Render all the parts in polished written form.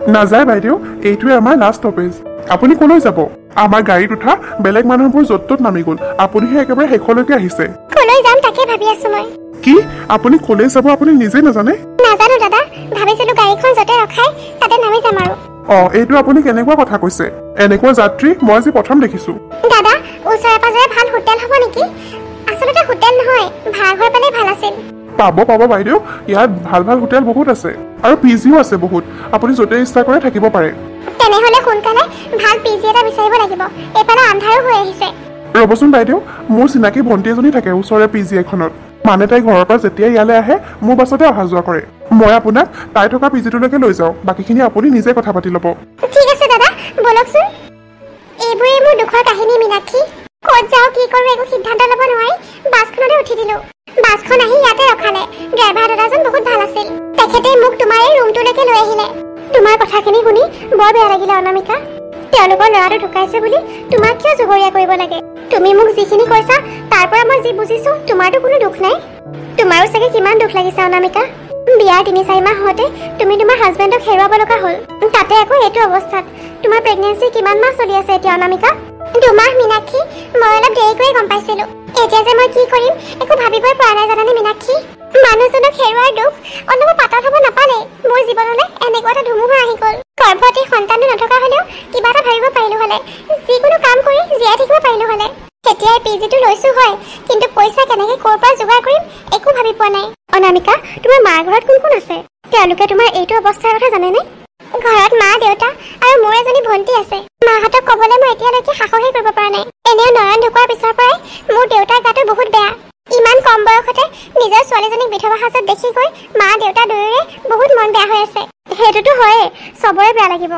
নাযায় বাইদেউ, এইটোৱে আমাৰ লাষ্ট ষ্টপেজ। আপুনি কলৈ যাব? আমাৰ গাড়ীত উঠা বেলেগ মানুহবোৰ য'ত ত'ত নামি গ'ল, আপুনিহে একেবাৰে শেষলৈকে আহিছে। কলৈ যাম তাকে ভাবি আছো মই। কি আপুনি কলৈ যাব আপুনি নিজে নাজানে? নাজানো দাদা, ভাবিছিলো গাড়ীখন য'তে ৰখাই তাতে নামি যাম আৰু। এইটো আপুনি কেনেকুৱা কথা কৈছে? এনেকুৱা যাত্ৰী মই আজি প্ৰথম দেখিছো। দাদা, ওচৰে পাজৰে ভাল হোটেল হ'ব নেকি? আচলতে হোটেল নহয়, ভাড়াঘৰ পালে ভাল আছিল। পাব বাইদেউ, ইয়াত ভাল ভাল হোটেল বহুত আছে আৰু পিজিও আছে বহুত। আপুনি য'তে ইচ্ছা কৰে থাকিব পাৰে। তেনেহলে সোনকালে ভাল পিজি এটা বিচাৰিব লাগিব, এইফালে আন্ধাৰো হৈ আহিছে। ৰ'বচোন বাইদেউ, মোৰ চিনাকি ভণ্টি এজনী থাকে ওচৰৰে পিজি এখনত। মানে তাই ঘৰৰ পৰা যেতিয়া ইয়ালৈ আহে মোৰ বাছতে অহা যোৱা কৰে। মই আপোনাক তাই থকা পিজিটোলৈকে লৈ যাওঁ, বাকীখিনি আপুনি নিজে কথা পাতি ল'ব। ঠিক আছে দাদা, বলকচোন। এইবোৰেই মোৰ দুখৰ কাহিনী মীনাক্ষী। ক'ত যাওঁ কি কৰোঁ একো সিদ্ধান্ত ল'ব নোৱাৰি বাছখনতে উঠি দিলো। বাছখন আহি ইয়াতে ৰখালে। ড্ৰাইভাৰ দাদাজন বহুত ভাল আছিল। তেখেতে মোক তোমাৰ এই ৰুমটোলৈকে লৈ আহিলে। তোমাৰ কথাখিনি শুনি বৰ বেয়া লাগিলে অনামিকা। তেওঁলোকৰ ল'ৰাটো ঢুকাইছে বুলি তোমাক কিয় জগৰীয়া কৰিব লাগে? তুমি মোক যিখিনি কৈছা তাৰ পৰা মই যি বুজিছো তোমাৰতো কোনো দুখ নাই। তোমাৰো চাগে কিমান দুখ লাগিছে অনামিকা। বিয়াৰ ৩-৪ মাহ হওঁতে তুমি তোমাৰ হাজবেণ্ডক হেৰুৱাব লগা হ'ল, তাতে আকৌ এইটো অৱস্থাত। তোমাৰ প্ৰেগনেঞ্চি কিমান মাহ চলি আছে এতিয়া অনামিকা? 2 মাহ মীনাক্ষী। মই অলপ দেৰিকৈয়ে গম পাইছিলো। এতিয়া যে মই কি কৰিম একো ভাবিবই পৰা নাই জানানে মীনাক্ষী। মানুহজনক হেৰুৱাৰ দুখ অলপো পাতল হ'ব নাপালে মোৰ জীৱনলৈ এনেকুৱা এটা ধুমুহা আহি গ'ল। গৰ্ভৱতী সন্তানটো নথকা হ'লেও কিবা এটা ভাবিব পাৰিলো হ'লে, যিকোনো কাম কৰি জীয়াই থাকিব পাৰিলো হ'লে। এতিয়া পিজিটো লৈছো হয়, কিন্তু পইচা কেনেকে ক'ৰ পৰা যোগাৰ কৰিম একো ভাবি পোৱা নাই। অনামিকা, তোমাৰ মাৰ ঘৰত কোন কোন আছে? তেওঁলোকে তোমাৰ এইটো অৱস্থাৰ কথা জানেনে? ঘৰত মা, দেউতা আৰু মোৰ এজনী ভণ্টি আছে। মাহঁতক ক'বলৈ মই এতিয়ালৈকে সাহসে কৰিব পৰা নাই। এনেও নয়ন ঢুকোৱাৰ পিছৰ পৰাই মোৰ দেউতাৰ গাটো বহুত বেয়া। ইমান কম বয়সতে নিজৰ ছোৱালীজনীক বিধৱা সাজত দেখি গৈ মা দেউতা দুয়োৰে বহুত মন বেয়া হৈ আছে। সেইটোতো হয়েই, চবৰে বেয়া লাগিব।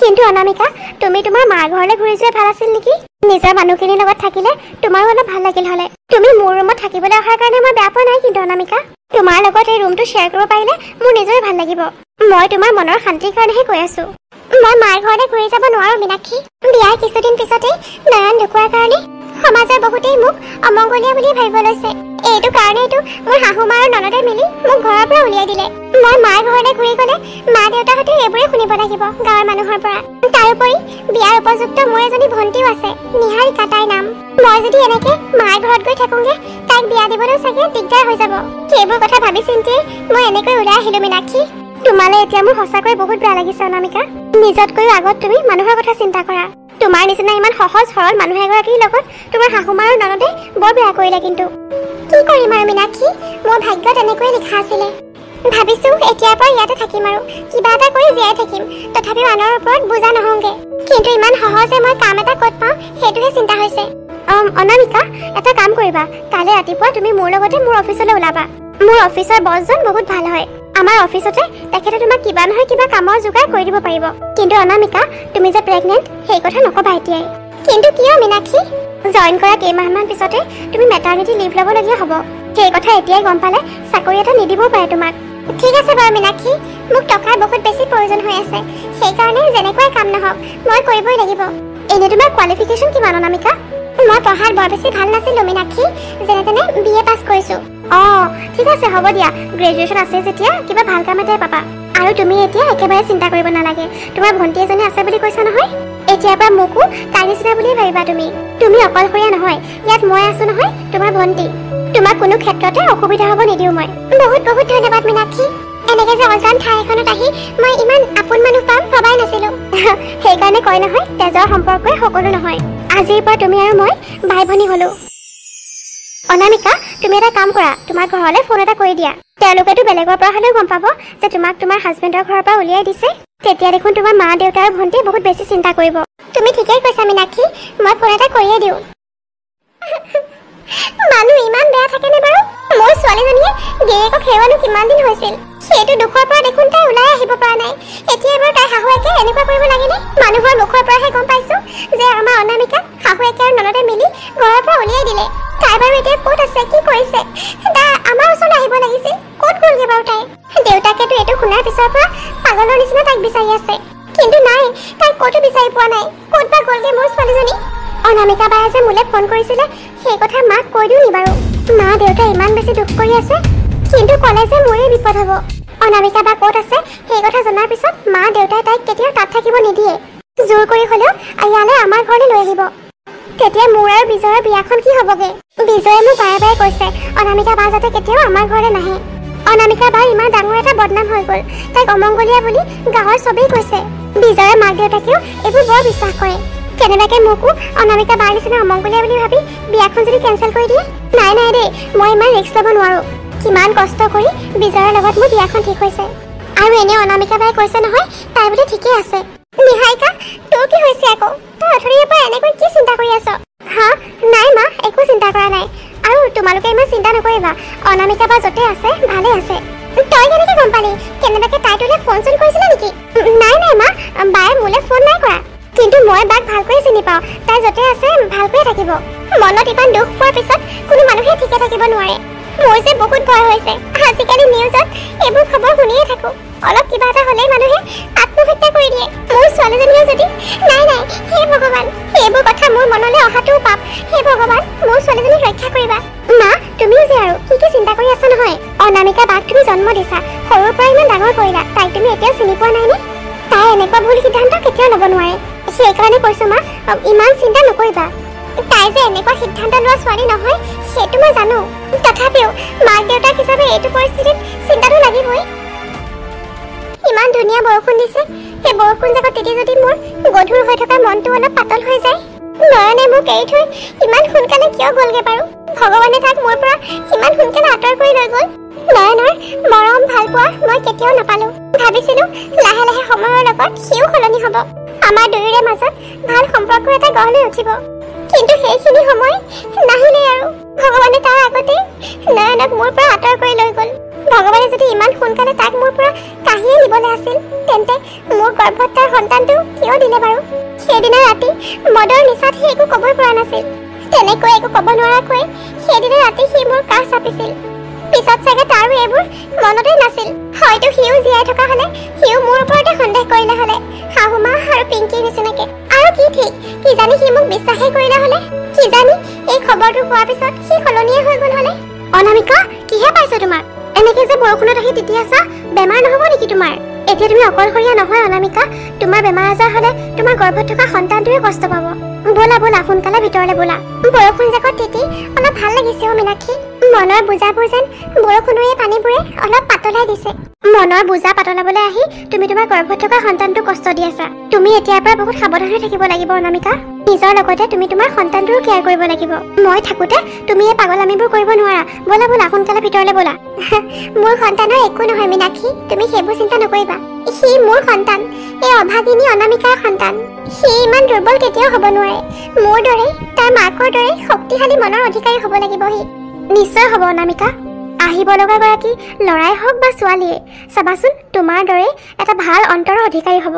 কিন্তু অনামিকা, তুমি তোমাৰ মাৰ ঘৰলৈ ঘূৰি যোৱাই ভাল আছিল নেকি? নিজৰ মানুহখিনিৰ লগত থাকিলে তোমাৰো অলপ ভাল লাগিল হ'লে। তুমি মোৰ ৰুমত থাকিবলৈ অহাৰ কাৰণে মই বেয়া পোৱা নাই কিন্তু অনামিকা। তোমাৰ লগত এই ৰুমটো শ্বেয়াৰ কৰিব পাৰিলে মোৰ নিজৰে ভাল লাগিব। মই তোমাৰ মনৰ শান্তিৰ কাৰণেহে কৈ আছো। মই মাৰ ঘৰলৈ ঘূৰি যাব নোৱাৰো মীনাক্ষী। বিয়াৰ কিছুদিন পিছতেই নয়ন ঢুকোৱাৰ কাৰণে সমাজৰ বহুতেই মোক অমংগলীয়া বুলি ভাবিব লৈছে। এইটো কাৰণেইটো মোৰ শাহু মা আৰু ননদে মিলি মোক ঘৰৰ পৰা উলিয়াই দিলে। মই মাৰ ঘৰলৈ ঘূৰি গ'লে মা দেউতাহঁতে এইবোৰে শুনিব লাগিব গাঁৱৰ মানুহৰ পৰা। তাৰোপৰি বিয়াৰ উপযুক্ত মোৰ এজনী ভণ্টিও আছে, নিহাৰিকা তাইৰ নাম। মই যদি এনেকে মাৰ ঘৰত গৈ থাকোঁগে তাইক বিয়া দিবলৈও চাগে দিগদাৰ হৈ যাব। সেইবোৰ কথা ভাবি চিন্তিয়ে মই এনেকৈ ওলাই আহিলো মীনাক্ষী। তোমালৈ এতিয়া মোৰ সঁচাকৈ বহুত বেয়া লাগিছে অনামিকা। নিজতকৈও আগত তুমি মানুহৰ কথা চিন্তা কৰা। তোমাৰ নিচিনা ইমান সহজ সৰল মানুহ এগৰাকীৰ লগত তোমাৰ শাহু মা আৰু ননদে বৰ বেয়া কৰিলে। কিন্তু কি কৰিম আৰু মীনাক্ষী, মোৰ ভাগ্যত এনেকৈয়ে লিখা আছিলে। ভাবিছো এতিয়াৰ পৰা ইয়াতে থাকিম আৰু কিবা এটা কৰি জীয়াই থাকিম, তথাপিও আনৰ ওপৰত বুজা নহওঁগে। কিন্তু ইমান সহজে মই কাম এটা ক'ত পাওঁ সেইটোহে চিন্তা হৈছে। অনামিকা, এটা কাম কৰিবা, কাইলৈ ৰাতিপুৱা তুমি মোৰ লগতে মোৰ অফিচলৈ ওলাবা। মোৰ অফিচৰ বছজন বহুত ভাল হয়। আমাৰ অফিচতে তেখেতে তোমাক কিবা নহয় কিবা কামৰ যোগাৰ কৰি দিব পাৰিব। কিন্তু অনামিকা, তুমি যে প্ৰেগনেণ্ট সেই কথা নকবা এতিয়াই। কিন্তু কিয় মীনাক্ষী? জইন কৰা কেইমাহমান পিছতে তুমি মেটাৰনিটি লিভ ল'বলগীয়া হ'ব। সেই কথা এতিয়াই গম পালে চাকৰি এটা নিদিবও পাৰে তোমাক। ঠিক আছে বাৰু মীনাক্ষী, মোক টকাৰ বহুত বেছি প্ৰয়োজন হৈ আছে। সেইকাৰণে যেনেকুৱাই কাম নহওক মই কৰিবই লাগিব। এনে তোমাৰ কোৱালিফিকেশ্যন কিমান অনামিকা? মই পঢ়াত বৰ বেছি ভাল নাছিলো মীনাক্ষী, যেনে তেনে BA পাছ কৰিছো। ঠিক আছে হ'ব দিয়া, গ্ৰেজুৱেশ্যন আছে যেতিয়া কিবা ভাল কাম এটাই পাবা। আৰু তুমি এতিয়া একেবাৰে চিন্তা কৰিব নালাগে। তোমাৰ ভণ্টি এজনী আছে বুলি কৈছা নহয়, এতিয়াৰ পৰা মোকো তাই নিচিনা বুলিয়ে ভাবিবা তুমি। তুমি অকলশৰীয়া নহয়, ইয়াত মই আছো নহয়, তোমাৰ ভণ্টি। তোমাক কোনো ক্ষেত্ৰতে অসুবিধা হ'ব নিদিওঁ মই। বহুত বহুত ধন্যবাদ মীনাক্ষী। এনেকে যে অজান ঠাই এখনত আহি মই ইমান আপোন মানুহ পাম ভবাই নাছিলো। সেইকাৰণে কয় নহয়, তেজৰ সম্পৰ্কই সকলো নহয়। আজিৰ পৰা তুমি আৰু মই ভাই ভনী হলো। অনামিকা, তুমি এটা কাম কৰা, তোমাৰ ঘৰলৈ ফোন এটা কৰি দিয়া। তেওঁলোকেতো বেলেগৰ পৰা হ'লেও গম পাব যে তোমাক তোমাৰ হাজবেণ্ডৰ ঘৰৰ পৰা উলিয়াই দিছে। তেতিয়া দেখোন তোমাৰ মা দেউতা আৰু ভণ্টিয়ে বহুত বেছি চিন্তা কৰিব। তুমি ঠিকেই কৈছা মীনাক্ষী, মই ফোন এটা কৰিয়ে দিওঁ। মানুহ ইমান বেয়া থাকেনে বাৰু? মোৰ ছোৱালীজনীয়ে গিৰিয়েকক হেৰুৱানো কিমান দিন হৈছিল, সেইটো দুখৰ পৰা দেখোন তাই ওলাই আহিব পৰা নাই। এতিয়া এবাৰ তাই শাহুৱেকে এনেকুৱা কৰিব লাগেনে? মানুহৰ মুখৰ পৰাহে গম পাইছো যে আমাৰ অনামিকা শাহুৱেকে আৰু ননদে মিলি ঘৰৰ পৰা উলিয়াই দিলে। তাই বাৰু এতিয়া ক'ত আছে, কি কৰিছে? তাই আমাৰ ওচৰলৈ আহিব লাগিছিল। ক'ত গ'লগে বাৰু তাই? দেউতাকেতো এইটো শুনাৰ পিছৰ পৰা পাগলৰ নিচিনা তাইক বিচাৰি আছে, কিন্তু নাই, তাইক ক'তো বিচাৰি পোৱা নাই। ক'ত বা গ'লগে মোৰ ছোৱালীজনী? অনামিকা বায়ে যে মোলৈ ফোন কৰিছিলে সেই কথা মাক কৈ দিওঁ নি বাৰু? মা দেউতাই ইমান বেছি দুখ কৰি আছে, কিন্তু ক'লে যে মোৰে বিপদ হ'ব। অনামিকা বা ক'ত আছে সেই কথা জনাৰ পিছত মা দেউতাই তাইক কেতিয়াও তাত থাকিব নিদিয়ে। জোৰ কৰি হ'লেও ইয়ালৈ আমাৰ ঘৰলৈ লৈ আহিব। তেতিয়া মোৰ আৰু বিজয়ৰ বিয়াখন কি হ'বগে? বিজয়ে মোক বাৰে বাৰে কৈছে অনামিকা বা যাতে কেতিয়াও আমাৰ ঘৰলৈ নাহে। অনামিকা বাৰ ইমান ডাঙৰ এটা বদনাম হৈ গ'ল, তাইক অমংগলীয়া বুলি গাঁৱৰ চবেই কৈছে। বিজয়ৰ মাক দেউতাকেও এইবোৰ বৰ বিশ্বাস কৰে। কেনেবাকে মোকো অনামিকা বাৰ নিচিনা অমংগলীয়া বুলি ভাবি বিয়াখন যদি কেঞ্চেল কৰি দিয়ে, নাই নাই দেই, মই ইমান ৰিস্ক ল'ব নোৱাৰো। কিমান কষ্ট কৰি বিজয়ৰ লগত মোৰ বিয়াখন ঠিক হৈছে। আৰু এনে অনামিকা বাই কৈছে নহয় তাই বোলে ঠিকেই আছে। নিহাৰিকা, তোৰ কি হৈছে আকৌ? তই অথৰিৰে পৰা এনেকৈ কি চিন্তা কৰি আছ? হা? নাই মা, একো চিন্তা কৰা নাই। আৰু তোমালোকে ইমান চিন্তা নকৰিবা, অনামিকা বা য'তে আছে ভালে আছে। তই কেনেকৈ গম পালি? কেনেবাকে তাই তোলৈ ফোন চোন কৰিছিলে নেকি? নাই নাই মা, বায়ে মোলৈ ফোন নাই কৰা। কিন্তু মই বাক ভালকৈ চিনি পাওঁ, তাই য'তে আছে ভালকৈয়ে থাকিব। মনত ইমান দুখ পোৱাৰ পিছত কোনো মানুহে ঠিকে থাকিব নোৱাৰে। মোৰ যে বহুত ভয় হৈছে। আজিকালি নিউজত এইবোৰ খবৰ শুনিয়ে থাকো। অলপ কিবা এটা হ'লেই মানুহে আত্মহত্যা কৰি দিয়ে। মোৰ ছোৱালীজনীও যদি নাই নাই, হে ভগৱান, এইবোৰ কথা মোৰ মনলৈ অহাটোও পাপ। হে ভগৱান, মোৰ ছোৱালীজনীক ৰক্ষা কৰিবা। মা, তুমিও যে আৰু কি কি চিন্তা কৰি আছা নহয়? অনামিকা বাক তুমি জন্ম দিছা, সৰুৰ পৰা ইমান ডাঙৰ কৰিলা, তাইক তুমি এতিয়াও চিনি পোৱা নাইনে? তাই এনেকুৱা ভুল সিদ্ধান্ত কেতিয়াও ল'ব নোৱাৰে। সেইকাৰণে কৈছো মা, ইমান চিন্তা নকৰিবা। তাই যে এনেকুৱা সিদ্ধান্ত লোৱা ছোৱালী নহয় সেইটো মই জানো। তথাপিও মাক দেউতাক হিচাপে এইটো পৰিস্থিতিত চিন্তাটো লাগিবই। ইমান ধুনীয়া বৰষুণ দিছে, সেই বৰষুণ জাকত তিতি যদি মোৰ গধুৰ হৈ থকা মনটো অলপ পাতল হৈ যায়। নয়নে মোক এৰি থৈ ইমান সোনকালে কিয় গ'লগে বাৰু? ভগৱানে তাক মোৰ পৰা ইমান সোনকালে আঁতৰ কৰি লৈ গ'ল। নয়নৰ মৰম ভালপোৱা মই কেতিয়াও নাপালো। ভাবিছিলো লাহে লাহে সময়ৰ লগত সিও সলনি হ'ব, আমাৰ দুয়োৰে মাজত ভাল সম্পৰ্ক এটা গঢ় লৈ উঠিব। কিন্তু সেইখিনি সময় নাহিলে আৰু। ভগৱানে তাৰ আগতে নয়নক মোৰ পৰা আঁতৰ কৰি লৈ গ'ল। ভগৱানে যদি ইমান সোনকালে তাক মোৰ পৰা কাঢ়িয়ে নিবলৈ আছিল, তেন্তে মোৰ গৰ্ভত তাৰ সন্তানটো কিয় দিলে বাৰু? সেইদিনা ৰাতি মদৰ নিচাত সি একো ক'বই পৰা নাছিল। তেনেকৈ একো ক'ব নোৱাৰাকৈ সেইদিনা ৰাতি সি মোৰ কাষ চাপিছিল। পিছত চাগে তাৰো এইবোৰ মনতে নাছিল। হয়তো সিও জীয়াই থকা হ'লে সিও মোৰ ওপৰতে সন্দেহ কৰিলে হ'লে, শাহুমা আৰু পিংকিৰ নিচিনাকে। আৰু কি ঠিক, কিজানি সি মোক বিশ্বাসেই কৰিলে হ'লে, কিজানি এই খবৰটো পোৱাৰ পিছত সি সলনিয়ে হৈ গ'ল হ'লে। অনামিকা, কিহে পাইছে তোমাক? এনেকে যে বৰষুণত আহি তিতি আছা, বেমাৰ নহ'ব নেকি তোমাৰ? এতিয়া তুমি অকলশৰীয়া নহয় অনামিকা, তোমাৰ বেমাৰ আজাৰ হ'লে তোমাৰ গৰ্ভত থকা সন্তানটোৱে কষ্ট পাব। ব'লা ব'লা, সোনকালে ভিতৰলৈ ব'লা। বৰষুণ জাকত তিতি অলপ ভাল লাগিছে অ মীনাক্ষী। মনৰ বোজাবোৰ যেন বৰষুণৰ এই পানীবোৰে অলপ পাতলাই দিছে। মনৰ বোজা পাতলাবলৈ আহি তুমি তোমাৰ গৰ্ভত থকা সন্তানটো কষ্ট দি আছা। তুমি এতিয়াৰ পৰা বহুত সাৱধান হৈ থাকিব লাগিব অনামিকা। নিজৰ লগতে তুমি তোমাৰ সন্তানটোৰো কেয়াৰ কৰিব লাগিব। মই থাকোঁতে তুমি এই পাগলামিবোৰ কৰিব নোৱাৰা। ব'লা ব'লা, সোনকালে ভিতৰলৈ ব'লা। মোৰ সন্তানৰ একো নহয় মীনাক্ষী, তুমি সেইবোৰ চিন্তা নকৰিবা। সি মোৰ সন্তান, এই অভাগিনী অনামিকাৰ সন্তান। সি ইমান দুৰ্বল কেতিয়াও হ'ব নোৱাৰে। মোৰ দৰে, তাৰ মাকৰ দৰে শক্তিশালী মনৰ অধিকাৰী হ'ব লাগিব সি। নিশ্চয় হ'ব অনামিকা। আহিব লগা গৰাকী ল'ৰাই হওক বা ছোৱালীয়ে, চাবাচোন তোমাৰ দৰে এটা ভাল অন্তৰৰ অধিকাৰী হ'ব।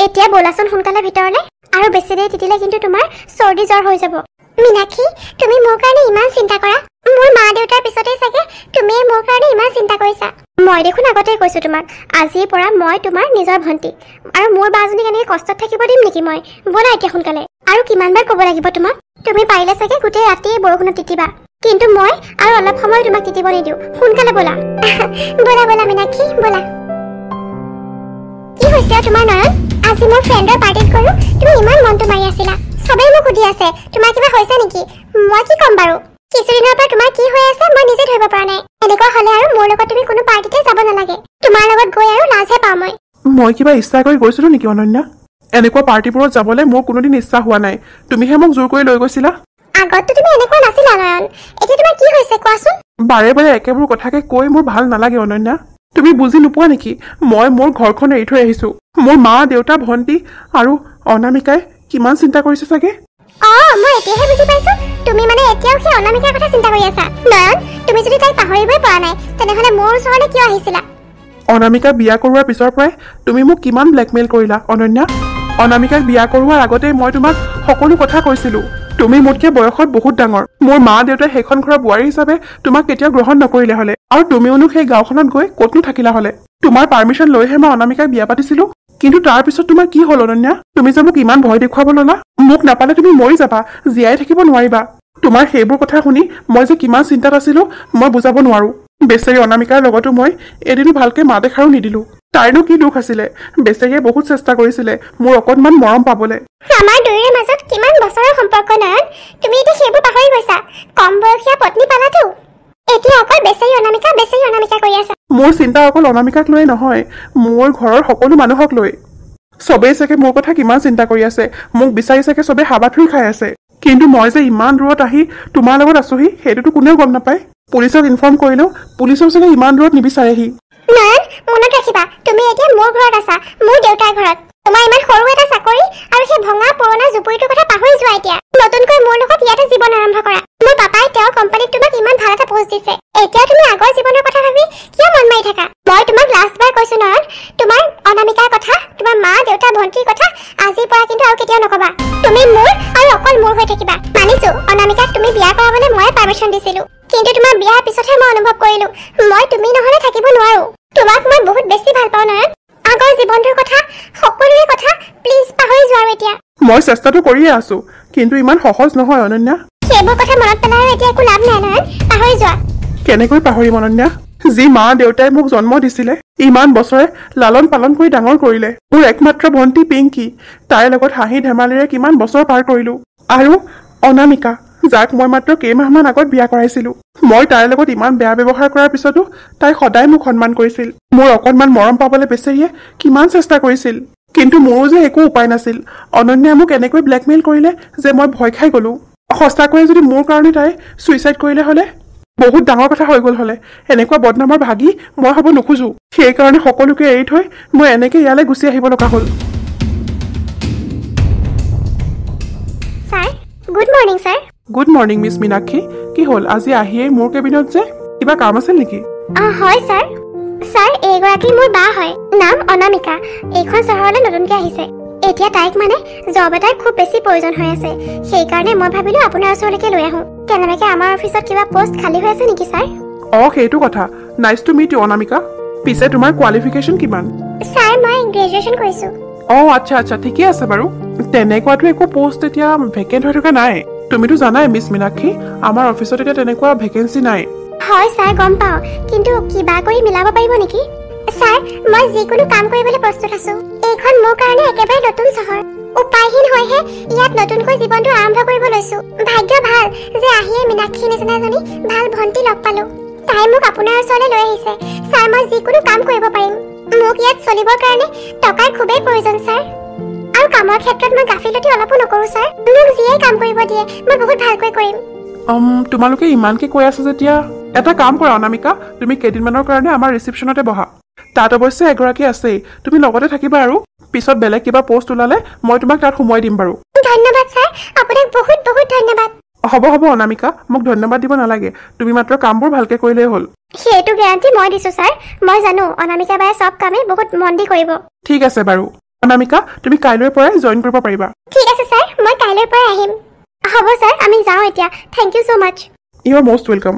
এতিয়া ব'লাচোন সোনকালে ভিতৰলৈ। আৰু বেছি দেৰি তিতিলে কিন্তু তোমাৰ চৰ্দি জ্বৰ হৈ যাব। মীনাক্ষী, তুমি মোৰ কাৰণে ইমান চিন্তা কৰা? মোৰ মা দেউতাৰ পিছতেই চাগে তুমি মোৰ কাৰণে ইমান চিন্তা কৰিছা। মই দেখোন আগতেই কৈছো তোমাক, আজিৰ পৰা মই তোমাৰ নিজৰ ভণ্টি। আৰু মোৰ বাজনীক এনেকৈ কষ্টত থাকিব দিম নেকি মই? ব'লা এতিয়া সোনকালে। আৰু কিমানবাৰ ক'ব লাগিব তোমাক? তুমি পাৰিলে চাগে গোটেই ৰাতিয়ে বৰষুণত তিতিবা, কিন্তু মই আৰু অলপ সময় তোমাক তিতিব নিদিওঁ। সোনকালে ব'লা। ব'লা ব'লা মীনাক্ষী, ব'লা। কি হৈছে তোমাৰ নয়ন? আজি মোৰ ফ্ৰেণ্ডৰ পাৰ্টিত গ'লো, তুমি ইমান মনটো মাৰি আছিলা। চবেই মোক সুধি আছে তোমাৰ কিবা হৈছে নেকি? মই কি ক'ম বাৰু? কিছুদিনৰ পৰা তোমাৰ কি হৈ আছে মই নিজে ধৰিব পৰা নাই। এনেকুৱা হ'লে আৰু মোৰ লগত তুমি কোনো পাৰ্টিতে যাব নালাগে। তোমাৰ লগত গৈ আৰু লাজহে পাওঁ মই। মই কিবা ইচ্ছা কৰি গৈছিলো নেকি অনন্যা? এনেকুৱা পাৰ্টিবোৰত যাবলৈ মোৰ কোনোদিন ইচ্ছা হোৱা নাই। তুমিহে মোক জোৰ কৰি লৈ গৈছিলা। আগততো তুমি এনেকুৱা নাছিলা নয়ন, এতিয়া তোমাৰ কি হৈছে কোৱাচোন? বাৰে বাৰে একেবোৰ কথাকে কৈ মোৰ ভাল নালাগে অনন্যা। তুমি বুজি নোপোৱা নেকি? মই মোৰ ঘৰখন এৰি থৈ আহিছো। মোৰ মা দেউতা ভণ্টি আৰু অনামিকাই কিমান চিন্তা কৰিছে চাগে। মই এতিয়াহে বুজি পাইছো, তুমি মানে এতিয়াও সেই অনামিকাৰ কথা চিন্তা কৰি আছা। নয়ন, তুমি যদি তাইক পাহৰিবই পৰা নাই, তেনেহ'লে মোৰ ওচৰলৈ কিয় আহিছিলা? অনামিকাক বিয়া কৰোৱাৰ পিছৰ পৰাই তুমি মোক কিমান ব্লেকমেইল কৰিলা অনন্যা। অনামিকাক বিয়া কৰোৱাৰ আগতেই মই তোমাক সকলো কথা কৈছিলো। তুমি মোতকে বয়সত বহুত ডাঙৰ। মোৰ মা দেউতাই সেইখন ঘৰৰ বোৱাৰী হিচাপে তোমাক কেতিয়াও গ্ৰহণ নকৰিলে হ'লে, আৰু তুমিওনো সেই গাঁওখনত গৈ ক'তনো থাকিলা হ'লে। তোমাৰ পাৰ্মিশ্যন লৈহে মই অনামিকাক বিয়া পাতিছিলো। কিন্তু তাৰ পিছত তোমাৰ কি হ'ল অনন্যা? তুমি যে মোক ইমান ভয় দেখুৱাব ল'লা। মোক নাপালে তুমি মৰি যাবা, জীয়াই থাকিব নোৱাৰিবা। তোমাৰ সেইবোৰ কথা শুনি মই যে কিমান চিন্তাত আছিলো মই বুজাব নোৱাৰো। বেচেৰী অনামিকাৰ লগতো মই এদিনো ভালকৈ মা দেখাৰো নিদিলোঁ। তাইনো কি দুখ আছিলে? বেচেৰীয়ে বহুত চেষ্টা কৰিছিলে মোৰ অকণমান মৰম পাবলৈ। আমাৰ দুয়োৰে মাজত কিমান বছৰৰ সম্পৰ্ক নয়ন, তুমি এতিয়া সেইবোৰ পাহৰি গৈছা। কম বয়সীয়া পত্নী পালাতো, এতিয়া অকল বেচেৰী অনামিকা কৰি আছা। মোৰ চিন্তা অকল অনামিকাক লৈ নহয়, মোৰ ঘৰৰ সকলো মানুহক লৈ। চবেই চাগে মোৰ কথা কিমান চিন্তা কৰি আছে, মোক বিচাৰি চাগে চবেই হাবাথুৰি খাই আছে। কিন্তু মই যে ইমান দূৰত আহি তোমাৰ লগত আছোহি সেইটোতো কোনেও গম নাপায়। পুলিচক ইনফৰ্ম কৰিলেও পুলিচেও চাগে ইমান দূৰত নিবিচাৰেহি। নয়ন, মনত ৰাখিবা, তুমি এতিয়া মোৰ ঘৰত আছা, মোৰ দেউতাৰ ঘৰত। তোমাৰ ইমান সৰু এটা চাকৰি আৰু সেই ভঙা পুৰণা জুপুৰিটোৰ কথা পাহৰি যোৱা। এতিয়া নতুনকৈ মোৰ লগত ইয়াতে জীৱন আৰম্ভ কৰা। মোৰ পাপাই তেওঁৰ কোম্পানীত তোমাক ইমান ভাল এটা পোষ্ট দিছে। এতিয়া তুমি আগৰ জীৱনৰ কথা ভাবি কিয় মন মাৰি থাকা? মই তোমাক লাষ্টবাৰ কৈছো নয়ন, তোমাৰ অনামিকাৰ কথা, তোমাৰ মা দেউতা ভণ্টিৰ কথা আজিৰ পৰা কিন্তু আৰু কেতিয়াও নকবা। তুমি মোৰ আৰু অকল মোৰ হৈ থাকিবা। মানিছো অনামিকাক তুমি বিয়া কৰাবলৈ ময়ে পাৰ্মিশ্যন দিছিলো, কিন্তু তোমাৰ বিয়াৰ পিছতহে মই অনুভৱ কৰিলো মই তুমি নহলে থাকিব নোৱাৰো। তোমাক মই বহুত বেছি ভাল পাওঁ নয়ন। আগৰ জীৱনটোৰ কথা, সকলোৰে কথা প্লিজ পাহৰি যোৱা। এতিয়া মই চেষ্টাটো কৰিয়ে আছো, কিন্তু ইমান সহজ নহয় অনন্যা। সেইবোৰ কথা মনত পেলাই এতিয়া একো লাভ নাই নয়ন, পাহৰি যোৱা। কেনেকৈ পাহৰিম অনন্যা? যি মা দেউতাই মোক জন্ম দিছিলে, ইমান বছৰে লালন পালন কৰি ডাঙৰ কৰিলে, মোৰ একমাত্ৰ ভণ্টি পিংকি, তাইৰ লগত হাঁহি ধেমালিৰে কিমান বছৰ পাৰ কৰিলো। আৰু অনামিকা, যাক মই মাত্ৰ কেইমাহমান আগত বিয়া কৰাইছিলো। মই তাইৰ লগত ইমান বেয়া ব্যৱহাৰ কৰাৰ পিছতো তাই সদায় মোক সন্মান কৰিছিল। মোৰ অকণমান মৰম পাবলৈ বেচেৰীয়ে কিমান চেষ্টা কৰিছিল, কিন্তু মোৰো যে একো উপায় নাছিল। অনন্যাই মোক এনেকৈ ব্লেকমেইল কৰিলে যে মই ভয় খাই গলো। সঁচাকৈয়ে যদি মোৰ কাৰণে তাই ছুইচাইড কৰিলে হলে বহুত ডাঙৰ কথা হৈ গল হলে। এনেকুৱা বদনামৰ ভাগি মই হ'ব নোখোজো। সেইকাৰণে সকলোকে এৰি থৈ মই এনেকৈ ইয়ালৈ গুচি আহিব লগা হ'ল। Sir, good morning sir. Good morning miss Meenakshi. কি হ'ল আজি আহিয়েই মোৰ কেবিনত যে? কিবা কাম আছিল নেকি? হয় ছাৰ। ছাৰ, এইগৰাকী মোৰ বা হয়, নাম অনামিকা। এইখন চহৰলৈ নতুনকৈ আহিছে। এতিয়া তাইক মানে জব এটাৰ খুব বেছি প্ৰয়োজন হৈ আছে। সেইকাৰণে মই ভাবিলো আপোনাৰ ওচৰলৈকে লৈ আহোঁ। কেনেবাকৈ আমাৰ অফিচত কিবা পোষ্ট খালী হৈ আছে নেকি ছাৰ? সেইটো কথা। Nice to meet you Anamika. পিছে তোমাৰ কোৱালিফিকেশ্যন কিমান? ছাৰ, মই গ্ৰেজুৱেশ্যন কৰিছোঁ। আচ্ছা, ঠিকে আছে বাৰু। তেনেকুৱাতো একো পোষ্ট এতিয়া ভেকেণ্ট হৈ থকা নাই। তুমিতো জানাই মিছ মীনাক্ষী, আমাৰ অফিচত এতিয়া তেনেকুৱা ভেকেঞ্চি নাই। হয় ছাৰ, গম পাওঁ, কিন্তু কিবা কৰি মিলাব পাৰিব নেকি? ছাৰ, মই যিকোনো কাম কৰিবলৈ প্ৰস্তুত আছো। এইখন মোৰ কাৰণে একেবাৰে নতুন চহৰ। উপায়হীন হৈহে ইয়াত নতুনকৈ জীৱনটো আৰম্ভ কৰিব লৈছো। ভাগ্য ভাল যে আহিয়ে মীনাক্ষী নিচিনা এজনী ভাল ভণ্টি লগ পালো। তাই মোক আপোনাৰ ওচৰলৈ লৈ আহিছে। ছাৰ, মই যিকোনো কাম কৰিব পাৰিম। মোক ইয়াত চলিবৰ কাৰণে টকাৰ খুবেই প্ৰয়োজন ছাৰ। আৰু কামৰ ক্ষেত্ৰত মই গাফিলতি অলপো নকৰো ছাৰ। মোক যিয়ে কাম কৰিব দিয়ে মই বহুত ভালকৈ কৰিম। তোমালোকে ইমানকে কৈ আছা যেতিয়া এটা কাম কৰা অনামিকা, তুমি কেইদিনমানৰ কাৰণে আমাৰ ৰিচিপশ্যনতে বহা। তাত অৱশ্যে এগৰাকী আছেই, তুমি লগতে থাকিবা আৰু পিছত বেলেগ কিবা পোষ্ট ওলালে মই তোমাক তাত সোমোৱাই দিম বাৰু। ধন্যবাদ ছাৰ, আপোনাক বহুত বহুত ধন্যবাদ। হ'ব অনামিকা, মোক ধন্যবাদ দিব নালাগে। তুমি মাত্ৰ কামবোৰ ভালকে কৰিলেই হ'ল। সেইটো গেৰাণ্টি মই দিছো ছাৰ। মই জানো অনামিকা বায়ে চব কামেই বহুত মন দি কৰিব। ঠিক আছে বাৰু অনামিকা, তুমি কাইলৈৰ পৰাই জইন কৰিব পাৰিবা। ঠিক আছে ছাৰ, মই কাইলৈৰ পৰাই আহিম। হ'ব ছাৰ, আমি যাওঁ এতিয়া। Thank you so' much. You are most welcome.